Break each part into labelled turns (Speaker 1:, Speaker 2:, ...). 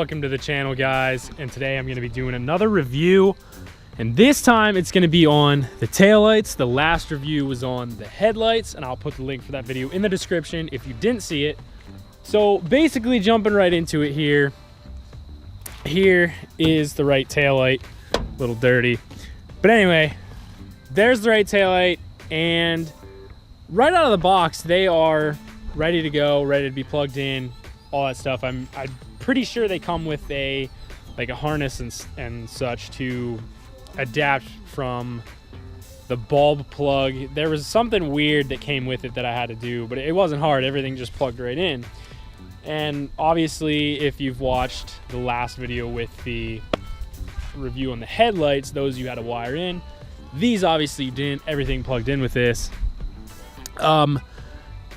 Speaker 1: Welcome to the channel, guys, and today I'm going to be doing another review, and this time it's going to be on the taillights. The last review was on the headlights, and I'll put the link for that video in the description if you didn't see it. So basically, jumping right into it here is the right taillight. A little dirty, but anyway, there's the right taillight, and right out of the box they are ready to go, ready to be plugged in, all that stuff. I'm pretty sure they come with a harness and such to adapt from the bulb plug. There was something weird that came with it that I had to do, but it wasn't hard. Everything just plugged right in. And obviously, if you've watched the last video with the review on the headlights, those you had to wire in. These obviously you didn't. Everything plugged in with this.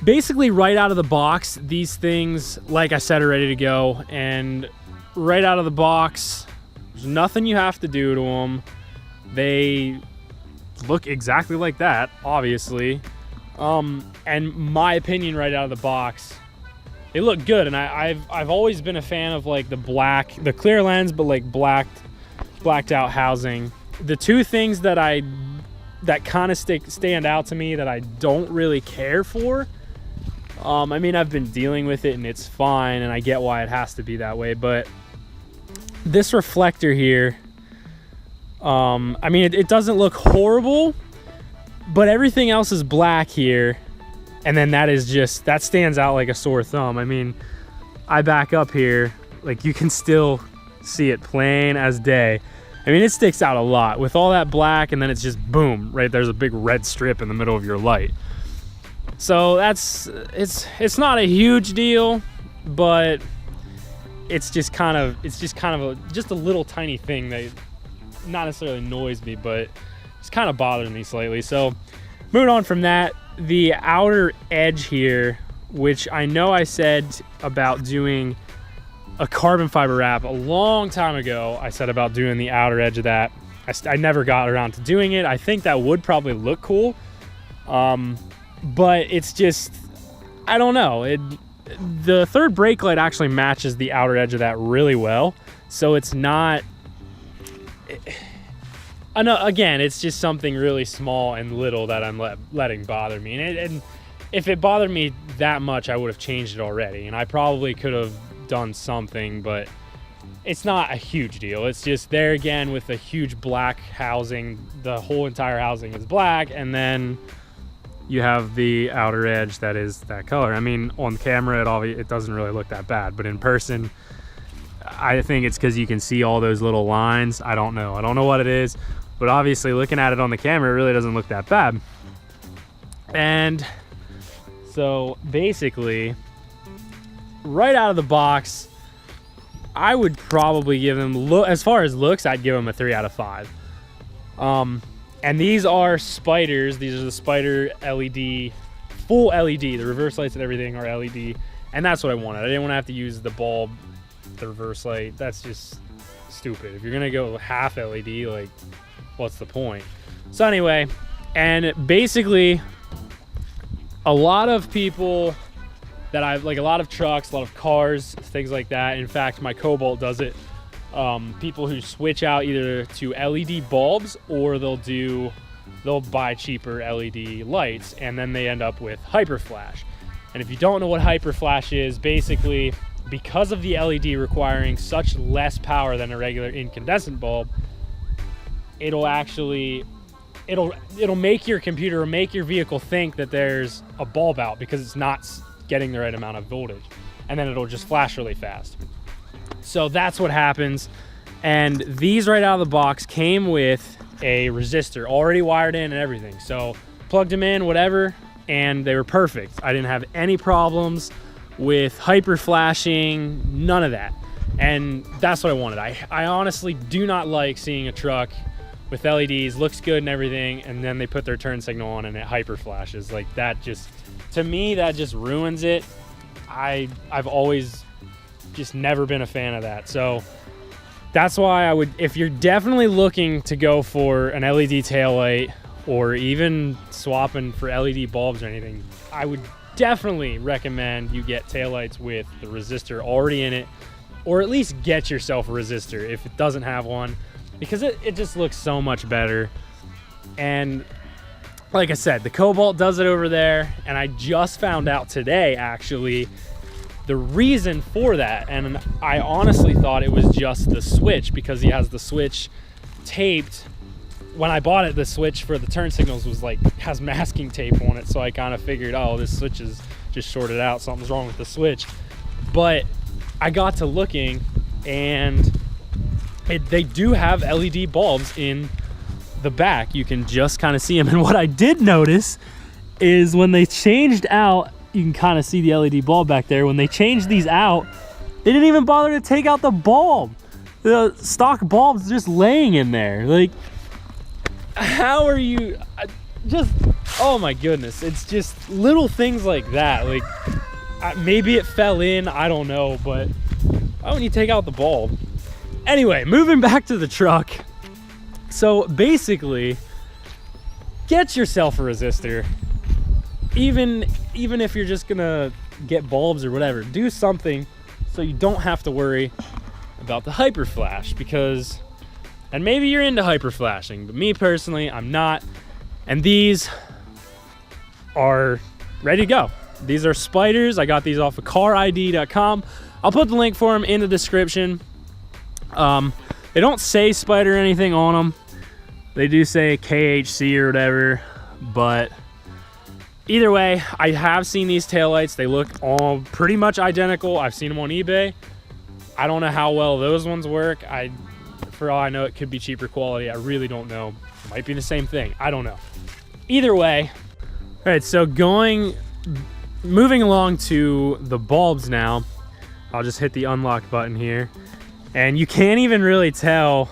Speaker 1: Basically, right out of the box, these things, like I said, are ready to go. And right out of the box, there's nothing you have to do to them. They look exactly like that, obviously. And my opinion, right out of the box, they look good. And I've always been a fan of like the clear lens, but like blacked out housing. The two things that kind of stand out to me that I don't really care for. I mean, I've been dealing with it and it's fine, and I get why it has to be that way, but this reflector here, I mean, it doesn't look horrible, but everything else is black here, and then that stands out like a sore thumb. I mean, I back up here, like you can still see it plain as day. I mean, it sticks out a lot with all that black, and then it's just boom, right there's a big red strip in the middle of your light. So it's not a huge deal, but it's just kind of a little tiny thing that not necessarily annoys me, but it's kind of bothering me slightly. So moving on from that, the outer edge here, which I know I said about doing a carbon fiber wrap a long time ago. I said about doing the outer edge of that. I never got around to doing it. I think that would probably look cool. But it's just, I don't know. The third brake light actually matches the outer edge of that really well. So it's not, I know, again, it's just something really small and little that I'm letting bother me. And if it bothered me that much, I would have changed it already. And I probably could have done something, but it's not a huge deal. It's just there again with a huge black housing. The whole entire housing is black, and then you have the outer edge that is that color. I mean, on camera it doesn't really look that bad, but in person, I think it's because you can see all those little lines. I don't know what it is, but obviously looking at it on the camera, it really doesn't look that bad. And so basically, right out of the box, I would probably give them, as far as looks, I'd give them a 3 out of 5. And these are Spyders. These are the Spyder LED, full LED. The reverse lights and everything are LED. And that's what I wanted. I didn't want to have to use the bulb, the reverse light. That's just stupid. If you're going to go half LED, like, what's the point? So anyway, and basically, a lot of people that a lot of trucks, a lot of cars, things like that. In fact, my Cobalt does it. People who switch out either to LED bulbs or they'll buy cheaper LED lights, and then they end up with hyper flash. And if you don't know what hyper flash is, basically because of the LED requiring such less power than a regular incandescent bulb, it'll make your computer or make your vehicle think that there's a bulb out because it's not getting the right amount of voltage, and then it'll just flash really fast. So that's what happens. And these right out of the box came with a resistor already wired in and everything. So plugged them in, whatever, and they were perfect. I didn't have any problems with hyper flashing, none of that. And that's what I wanted. I honestly do not like seeing a truck with LEDs, looks good and everything, and then they put their turn signal on and it hyper flashes. Like, that just, to me, that just ruins it. I've always just never been a fan of that. So that's why I would, if you're definitely looking to go for an LED taillight or even swapping for LED bulbs or anything, I would definitely recommend you get taillights with the resistor already in it. or at least get yourself a resistor if it doesn't have one, because it just looks so much better. And like I said, the Cobalt does it over there, and I just found out today actually the reason for that, and I honestly thought it was just the switch, because he has the switch taped. When I bought it, the switch for the turn signals was like, has masking tape on it, so I kind of figured, oh, this switch is just shorted out, something's wrong with the switch. But I got to looking, and they do have LED bulbs in the back. You can just kind of see them. And what I did notice is when they changed out, you can kind of see the LED bulb back there. When they changed these out, they didn't even bother to take out the bulb. The stock bulb's just laying in there. Like, how are you just, oh my goodness. It's just little things like that. Like, maybe it fell in, I don't know, but why wouldn't you take out the bulb? Anyway, moving back to the truck. So basically, get yourself a resistor. Even if you're just gonna get bulbs or whatever, do something so you don't have to worry about the hyper flash, because, and maybe you're into hyper flashing, but me personally, I'm not. And these are ready to go. These are Spyders. I got these off of carid.com. I'll put the link for them in the description. They don't say Spyder or anything on them. They do say KHC or whatever, but either way, I have seen these taillights. They look all pretty much identical. I've seen them on eBay. I don't know how well those ones work. For all I know, it could be cheaper quality. I really don't know. It might be the same thing. I don't know. Either way. All right, so moving along to the bulbs now. I'll just hit the unlock button here. And you can't even really tell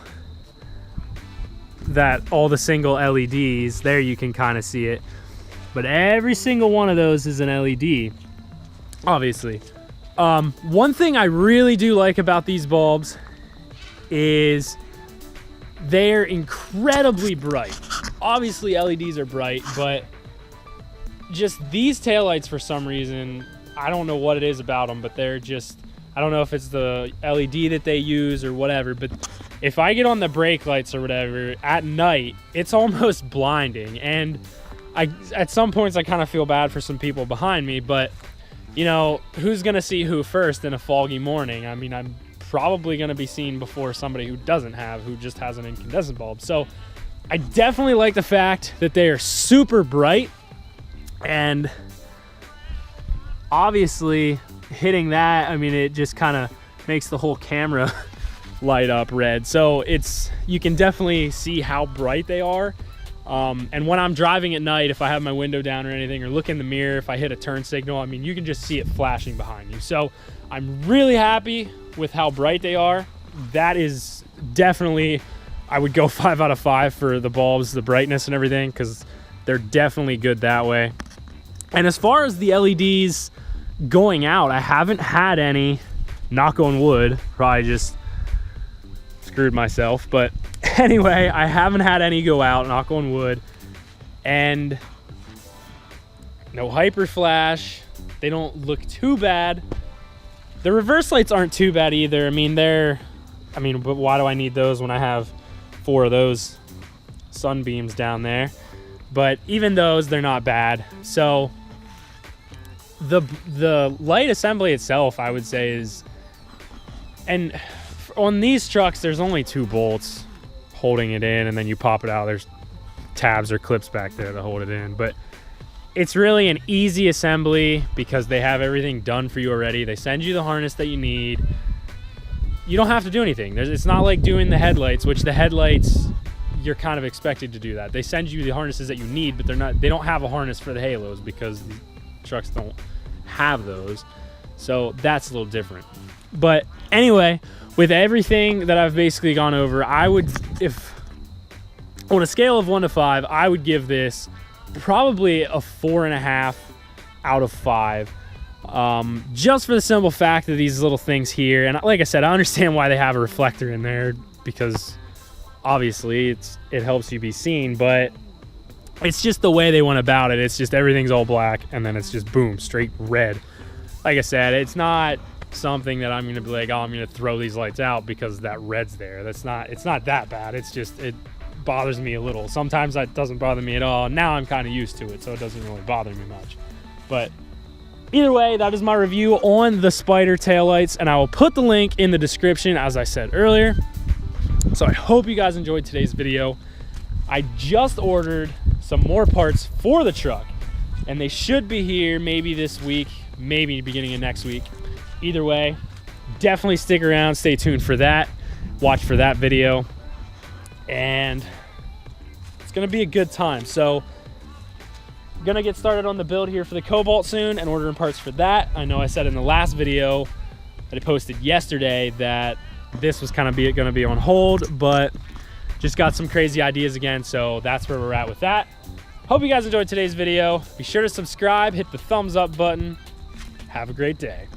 Speaker 1: that all the single LEDs, there you can kind of see it. But every single one of those is an LED, obviously. One thing I really do like about these bulbs is they're incredibly bright. Obviously LEDs are bright, but just these taillights, for some reason, I don't know what it is about them, but they're just, I don't know if it's the LED that they use or whatever, but if I get on the brake lights or whatever at night, it's almost blinding. And at some points I kind of feel bad for some people behind me, but you know, who's gonna see who first in a foggy morning? I mean, I'm probably gonna be seen before somebody who just has an incandescent bulb. So I definitely like the fact that they are super bright, and obviously hitting that, I mean, it just kind of makes the whole camera light up red. So you can definitely see how bright they are. And when I'm driving at night, if I have my window down or anything, or look in the mirror, if I hit a turn signal, I mean, you can just see it flashing behind you. So I'm really happy with how bright they are. That is definitely, I would go 5 out of 5 for the bulbs, the brightness and everything, because they're definitely good that way. And as far as the LEDs going out, I haven't had any, knock on wood, probably just screwed myself, but anyway, I haven't had any go out, knock on wood, and no hyper flash. They don't look too bad. The reverse lights aren't too bad either. I mean, but why do I need those when I have 4 of those sunbeams down there? But even those, they're not bad. So the light assembly itself, I would say, is, and on these trucks, there's only 2 bolts holding it in, and then you pop it out. There's tabs or clips back there to hold it in, but it's really an easy assembly because they have everything done for you already. They send you the harness that you need. You don't have to do anything. It's not like doing the headlights, which the headlights, you're kind of expected to do that. They send you the harnesses that you need, but they don't have a harness for the halos because the trucks don't have those. So that's a little different. But anyway, with everything that I've basically gone over, I would, if on a scale of 1 to 5, I would give this probably a 4.5 out of 5. Just for the simple fact of these little things here. And like I said, I understand why they have a reflector in there, because obviously it helps you be seen, but it's just the way they went about it. It's just everything's all black, and then it's just boom, straight red. Like I said, it's not something that I'm gonna be like, oh, I'm gonna throw these lights out because that red's there. It's not that bad. It's just, it bothers me a little. Sometimes that doesn't bother me at all. Now I'm kind of used to it, so it doesn't really bother me much. But either way, that is my review on the Spyder taillights, and I will put the link in the description, as I said earlier. So I hope you guys enjoyed today's video. I just ordered some more parts for the truck, and they should be here maybe this week, maybe beginning of next week. Either way, definitely stick around, stay tuned for that, watch for that video, and it's gonna be a good time. So gonna get started on the build here for the Cobalt soon and ordering parts for that. I know I said in the last video that I posted yesterday that this was kind of gonna be on hold, but just got some crazy ideas again, so that's where we're at with that. Hope you guys enjoyed today's video. Be sure to subscribe, hit the thumbs up button. Have a great day.